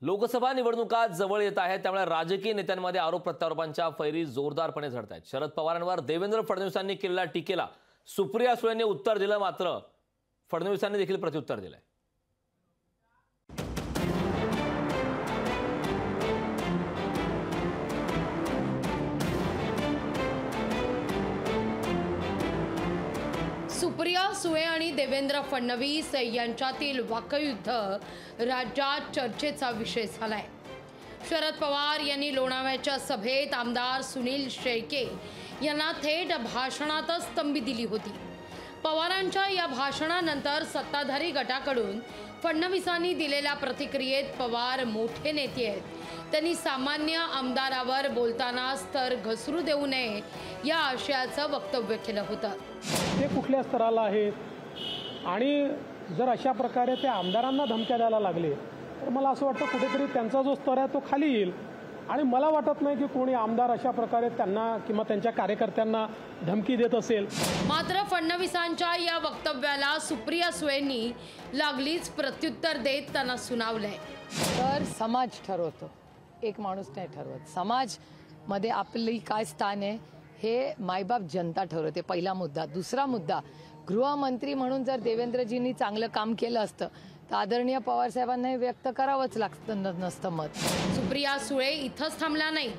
लोकसभा निवडणुका जवळ येत आहेत, त्यामुळे राजकीय नेत्यांमध्ये आरोप प्रत्यारोपांच्या फैरी जोरदारपणे झडत आहेत। शरद पवारांवर देवेंद्र फडणवीसांनी केलेल्या टीकेला सुप्रिया सुळेंनी उत्तर दिलं, मात्र फडणवीसांनी देखील प्रत्युत्तर दिलंय। सुप्रिया सुळे आणि देवेंद्र फडणवीस यांच्यातील वाकयुद्ध राज्यात चर्चेचा विषय झालाय। शरद पवार यांनी लोणावळ्याच्या सभेत आमदार सुनील शेळके यांना थेट भाषणातच तंबी दिली होती। पवारांच्या या भाषणानंतर सत्ताधारी गटाकडून फडणवीसांनी दिलेल्या प्रतिक्रियेत पवार मोठे नेते आहेत, त्यांनी सामान्य आमदारावर बोलताना स्तर घसरू देऊ नये या आशयाचं वक्तव्य केलं होतं। ते कुठल्या स्तराला आहेत आणि जर अशा प्रकारे ते आमदारांना धमक्या द्यायला लागले तर मला असं वाटतं कुठेतरी त्यांचा जो स्तर आहे तो खाली येईल आणि मला वाटत नाही की कोणी आमदार अशा प्रकारे त्यांना किंवा त्यांच्या कार्यकर्त्यांना धमकी देत असेल। मात्र फडणवीसांच्या या वक्तव्याला सुप्रिया सुळेंनी लागलीच प्रत्युत्तर देत त्यांना सुनावलंय। तर समाज ठरवतो, एक माणूस नाही ठरवत। समाज मध्ये आपली काय स्थान आहे हे मायबाप जनता ठरवते, पहिला मुद्दा। दुसरा मुद्दा, गृहमंत्री म्हणून जर देवेंद्रजींनी चांगलं काम केलं असतं तर आदरणीय पवार साहेबांना व्यक्त करावंच लागतं नसतं मत। सुप्रिया सुळे इथंच थांबल्या नाही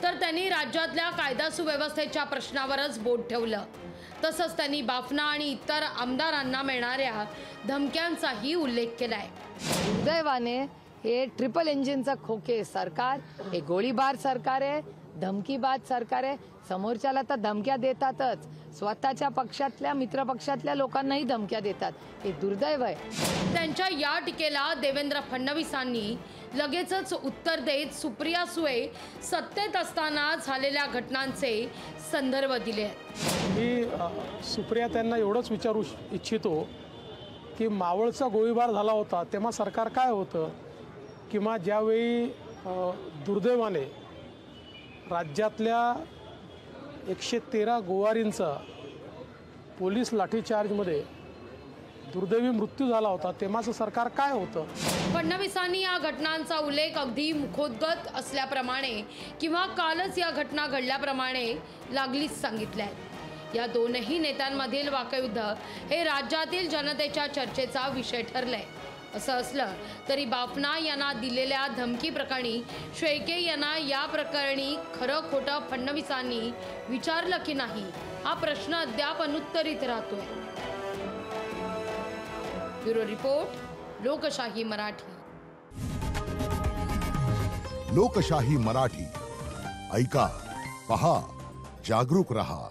तर त्यांनी राज्यातल्या कायदा सुव्यवस्थेच्या प्रश्नावरच बोट ठेवलं। तसंच त्यांनी बाफना आणि इतर आमदारांना मिळणाऱ्या धमक्यांचाही उल्लेख केलाय। दुर्दैवाने हे ट्रिपल इंजिनचं खोके सरकार, हे गोळीबार सरकार आहे, धमकीबाज सरकार आहे। समोरच्याला तर धमक्या देतातच, स्वतःच्या पक्षातल्या मित्र पक्षातल्या लोकांनाही धमक्या देतात, हे दुर्दैव आहे। त्यांच्या या टीकेला देवेंद्र फडणवीसांनी लगेचच उत्तर देत सुप्रिया सुळे सत्तेत असताना झालेल्या घटनांचे संदर्भ दिले। मी सुप्रिया त्यांना एवढंच विचारू इच्छितो की मावळचा गोळीबार झाला होता तेव्हा सरकार काय होतं, किंवा ज्यावेळी दुर्दैवाने राज्यातल्या 113 गोवारींचा पोलीस लाठीचार्जमध्ये दुर्दैवी मृत्यू झाला होता तेव्हाचं सरकार काय होतं। फडणवीसांनी या घटनांचा उल्लेख अगदी मुखोद्गत असल्याप्रमाणे किंवा कालच या घटना घडल्याप्रमाणे लागलीच सांगितलंय। या दोनही नेत्यांमधील वाकयुद्ध हे राज्यातील जनतेच्या चर्चेचा विषय ठरलाय। असं असलं तरी बाफना यांना दिलेल्या धमकी प्रकरणी शेळके यांना या प्रकरणी खरं खोटं फडणवीसांनी विचारलं की नाही हा प्रश्न अद्याप अनुत्तरित राहतोय। ब्युरो रिपोर्ट, लोकशाही मराठी। लोकशाही मराठी, ऐका, पहा, जागरूक रहा।